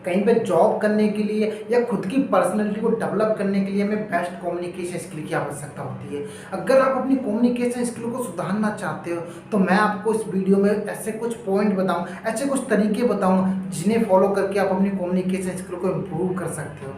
कहीं पे जॉब करने के लिए या खुद की पर्सनैलिटी को डेवलप करने के लिए हमें बेस्ट कम्युनिकेशन स्किल की आवश्यकता होती है। अगर आप अपनी कम्युनिकेशन स्किल को सुधारना चाहते हो तो मैं आपको इस वीडियो में ऐसे कुछ पॉइंट बताऊँ, ऐसे कुछ तरीके बताऊँगा जिन्हें फॉलो करके आप अपनी कम्युनिकेशन स्किल को इम्प्रूव कर सकते हो।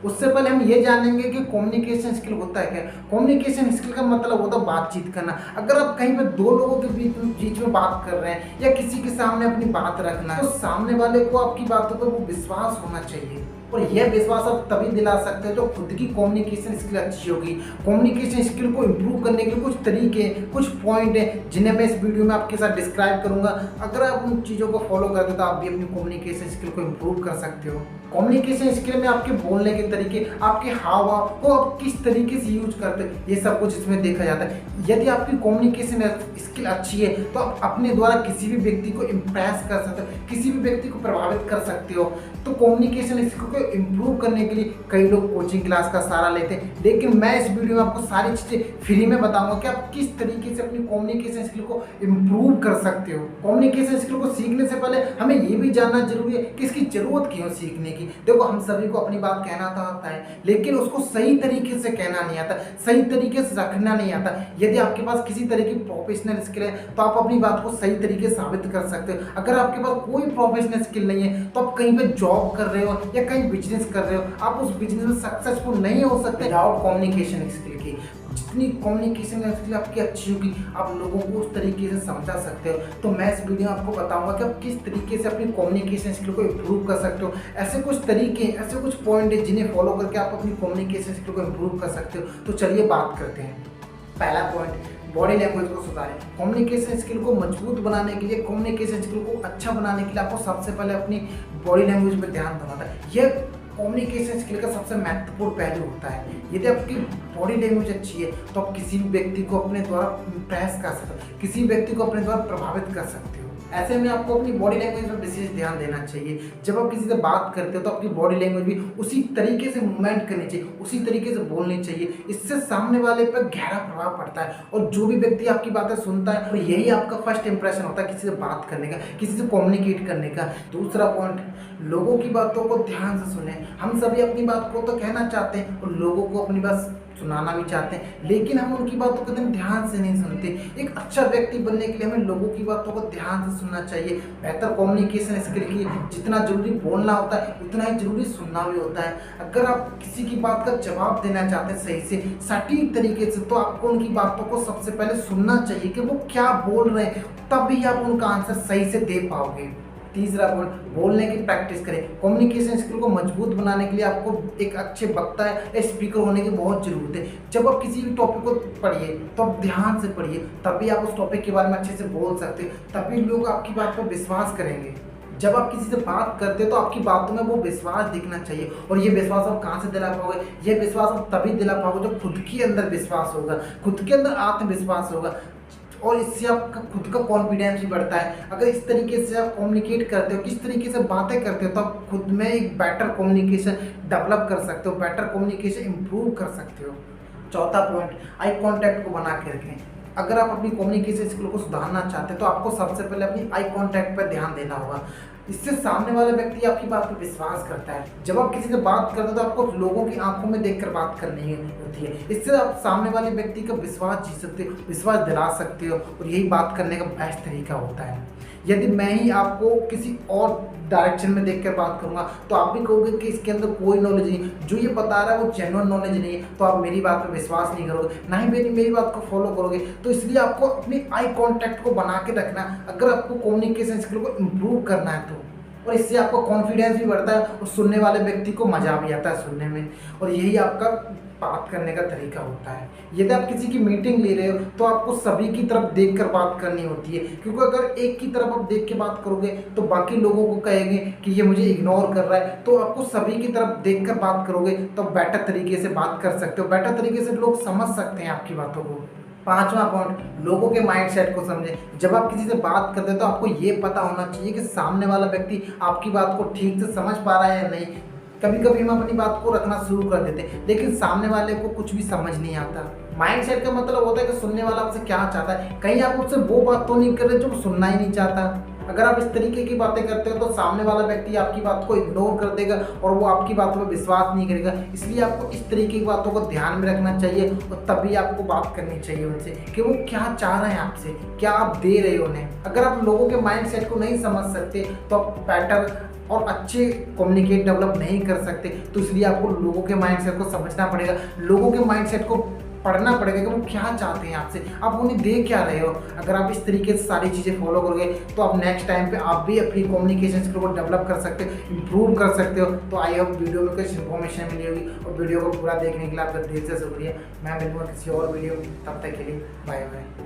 उससे पहले हम ये जानेंगे कि कम्युनिकेशन स्किल होता है क्या। कम्युनिकेशन स्किल का मतलब होता है बातचीत करना। अगर आप कहीं पे दो लोगों के बीच में बात कर रहे हैं या किसी के सामने अपनी बात रखना है तो सामने वाले को आपकी बातों पर वो विश्वास होना चाहिए, और यह विश्वास आप तभी दिला सकते हैं जो खुद की कम्युनिकेशन स्किल अच्छी होगी। कम्युनिकेशन स्किल को इम्प्रूव करने के लिए कुछ तरीके, कुछ पॉइंट हैं जिन्हें मैं इस वीडियो में आपके साथ डिस्क्राइब करूंगा। अगर आप उन चीज़ों को फॉलो करते हो तो आप भी अपनी कम्युनिकेशन स्किल को इम्प्रूव कर सकते हो। कम्युनिकेशन स्किल में आपके बोलने के तरीके, आपके हाव भाव को आप किस तरीके से यूज करते हैं, ये सब कुछ इसमें देखा जाता है। यदि आपकी कम्युनिकेशन स्किल अच्छी है तो आप अपने द्वारा किसी भी व्यक्ति को इम्प्रेस कर सकते हो, किसी भी व्यक्ति को प्रभावित कर सकते हो। तो कम्युनिकेशन स्किल को इम्प्रूव करने के लिए कई लोग कोचिंग क्लास का सहारा लेते हैं, लेकिन मैं इस वीडियो में आपको सारी चीज़ें फ्री में बताऊंगा कि आप किस तरीके से अपनी कम्युनिकेशन स्किल को इम्प्रूव कर सकते हो। कम्युनिकेशन स्किल को सीखने से पहले हमें ये भी जानना जरूरी है कि इसकी जरूरत क्यों सीखने की। देखो, हम सभी को अपनी बात कहना तो आता है, लेकिन उसको सही तरीके से कहना नहीं आता, सही तरीके से रखना नहीं आता। यदि आपके पास किसी तरह की प्रोफेशनल स्किल है तो आप अपनी बात को सही तरीके से साबित कर सकते हो। अगर आपके पास कोई प्रोफेशनल स्किल नहीं है तो आप कहीं पे जॉब कर रहे हो या कहीं बिजनेस कर रहे हो, आप उस बिजनेस में सक्सेसफुल नहीं हो सकते विदाउट कम्युनिकेशन स्किल की। जितनी कम्युनिकेशन स्किल आपकी अच्छी होगी आप लोगों को उस तरीके से समझा सकते हो। तो मैं इस वीडियो में आपको बताऊंगा कि आप किस तरीके से अपनी कम्युनिकेशन स्किल को इम्प्रूव कर सकते हो। ऐसे कुछ तरीके, ऐसे कुछ पॉइंट है जिन्हें फॉलो करके आप अपनी कम्युनिकेशन स्किल को इम्प्रूव कर सकते हो। तो चलिए बात करते हैं। पहला पॉइंट, बॉडी लैंग्वेज को सुधारें। कम्युनिकेशन स्किल को मजबूत बनाने के लिए, कम्युनिकेशन स्किल को अच्छा बनाने के लिए आपको सबसे पहले अपनी बॉडी लैंग्वेज पर ध्यान देना होता है। यह कम्युनिकेशन स्किल का सबसे महत्वपूर्ण पहलू होता है। यदि आपकी बॉडी लैंग्वेज अच्छी है तो आप किसी भी व्यक्ति को अपने द्वारा इम्प्रेस कर सकते हो, किसी व्यक्ति को अपने द्वारा प्रभावित कर सकते हो। ऐसे में आपको अपनी बॉडी लैंग्वेज पर विशेष ध्यान देना चाहिए। जब आप किसी से बात करते हो तो आपकी बॉडी लैंग्वेज भी उसी तरीके से मूवमेंट करनी चाहिए, उसी तरीके से बोलनी चाहिए। इससे सामने वाले पर गहरा प्रभाव पड़ता है और जो भी व्यक्ति आपकी बातें सुनता है, और यही आपका फर्स्ट इंप्रेशन होता है किसी से बात करने का, किसी से कम्युनिकेट करने का। दूसरा पॉइंट, लोगों की बातों को ध्यान से सुने। हम सभी अपनी बात को तो कहना चाहते हैं और लोगों को अपनी बात सुनाना भी चाहते हैं, लेकिन हम उनकी बातों को एकदम ध्यान से नहीं सुनते। एक अच्छा व्यक्ति बनने के लिए हमें लोगों की बातों को ध्यान से सुनना चाहिए। बेहतर कम्युनिकेशन स्किल की जितना जरूरी बोलना होता है उतना ही जरूरी सुनना भी होता है। अगर आप किसी की बात का जवाब देना चाहते हैं सही से, सटीक तरीके से, तो आपको उनकी बातों को सबसे पहले सुनना चाहिए कि वो क्या बोल रहे हैं, तभी आप उनका आंसर सही से दे पाओगे। तीसरा पॉइंट, बोलने की प्रैक्टिस करें। कम्युनिकेशन स्किल को मजबूत बनाने के लिए आपको एक अच्छे वक्ता या स्पीकर होने की बहुत ज़रूरत है। जब आप किसी भी टॉपिक को पढ़िए तो आप ध्यान से पढ़िए, तभी आप उस टॉपिक के बारे में अच्छे से बोल सकते हैं, तभी लोग आपकी बात पर विश्वास करेंगे। जब आप किसी से बात करते हो तो आपकी बातों में वो विश्वास दिखना चाहिए, और ये विश्वास आप कहाँ से दिला पाओगे? ये विश्वास आप तभी दिला पाओगे जब खुद के अंदर विश्वास होगा, खुद के अंदर आत्मविश्वास होगा, और इससे आपका खुद का कॉन्फिडेंस भी बढ़ता है। अगर इस तरीके से आप कम्युनिकेट करते हो, किस तरीके से बातें करते हो, तो आप खुद में एक बेटर कम्युनिकेशन डेवलप कर सकते हो, बेटर कम्युनिकेशन इम्प्रूव कर सकते हो। चौथा पॉइंट, आई कॉन्टैक्ट को बना के रखें। अगर आप अपनी कम्युनिकेशन स्किल को सुधारना चाहते हैं तो आपको सबसे पहले अपनी आई कॉन्टैक्ट पर ध्यान देना होगा। इससे सामने वाला व्यक्ति आपकी बात पर विश्वास करता है। जब आप किसी से बात करते हो तो आपको लोगों की आंखों में देखकर बात करनी होती है। इससे आप सामने वाले व्यक्ति का विश्वास जीत सकते हो, विश्वास दिला सकते हो, और यही बात करने का बेस्ट तरीका होता है। यदि मैं ही आपको किसी और डायरेक्शन में देखकर बात करूंगा तो आप भी कहोगे कि इसके अंदर कोई नॉलेज नहीं, जो ये बता रहा है वो जेन्युइन नॉलेज नहीं है, तो आप मेरी बात पर विश्वास नहीं करोगे, ना ही मेरी बात को फॉलो करोगे। तो इसलिए आपको अपनी आई कॉन्टैक्ट को बना के रखना अगर आपको कम्युनिकेशन स्किल को इम्प्रूव करना है तो। और इससे आपका कॉन्फिडेंस भी बढ़ता है और सुनने वाले व्यक्ति को मजा भी आता है सुनने में, और यही आपका बात करने का तरीका होता है। यदि आप किसी की मीटिंग ले रहे हो तो आपको सभी की तरफ देखकर बात करनी होती है, क्योंकि अगर एक की तरफ आप देख के बात करोगे तो बाकी लोगों को कहेंगे कि ये मुझे इग्नोर कर रहा है। तो आपको सभी की तरफ देखकर बात करोगे तो बेटर तरीके से बात कर सकते हो, बेटर तरीके से लोग समझ सकते हैं आपकी बातों को। पांचवा पॉइंट, लोगों के माइंडसेट को समझें। जब आप किसी से बात करते हैं तो आपको ये पता होना चाहिए कि सामने वाला व्यक्ति आपकी बात को ठीक से समझ पा रहा है या नहीं। कभी कभी हम अपनी बात को रखना शुरू कर देते हैं लेकिन सामने वाले को कुछ भी समझ नहीं आता। माइंडसेट का मतलब होता है कि सुनने वाला आपसे क्या चाहता है, कहीं आप उससे वो बात तो नहीं कर रहे जो सुनना ही नहीं चाहता। अगर आप इस तरीके की बातें करते हो तो सामने वाला व्यक्ति आपकी बात को इग्नोर कर देगा और वो आपकी बातों पर विश्वास नहीं करेगा। इसलिए आपको इस तरीके की बातों को ध्यान में रखना चाहिए और तभी आपको बात करनी चाहिए उनसे कि वो क्या चाह रहे हैं आपसे, क्या आप दे रहे हो उन्हें। अगर आप लोगों के माइंडसेट को नहीं समझ सकते तो आप बेटर और अच्छे कम्युनिकेट डेवलप नहीं कर सकते। तो इसलिए आपको लोगों के माइंडसेट को समझना पड़ेगा, लोगों के माइंडसेट को पढ़ना पड़ेगा कि वो क्या चाहते हैं आपसे, आप उन्हें दे क्या रहे हो। अगर आप इस तरीके से सारी चीज़ें फॉलो करोगे तो आप नेक्स्ट टाइम पे आप भी अपनी कम्युनिकेशन स्किल को डेवलप कर सकते हो, इंप्रूव कर सकते हो। तो आई होप वीडियो में कुछ इन्फॉर्मेशन मिली होगी और वीडियो को पूरा देखने के लिए आपका दिल से शुक्रिया। मैं मिलूंगा किसी और वीडियो में, तब तक के लिए बाय बाय।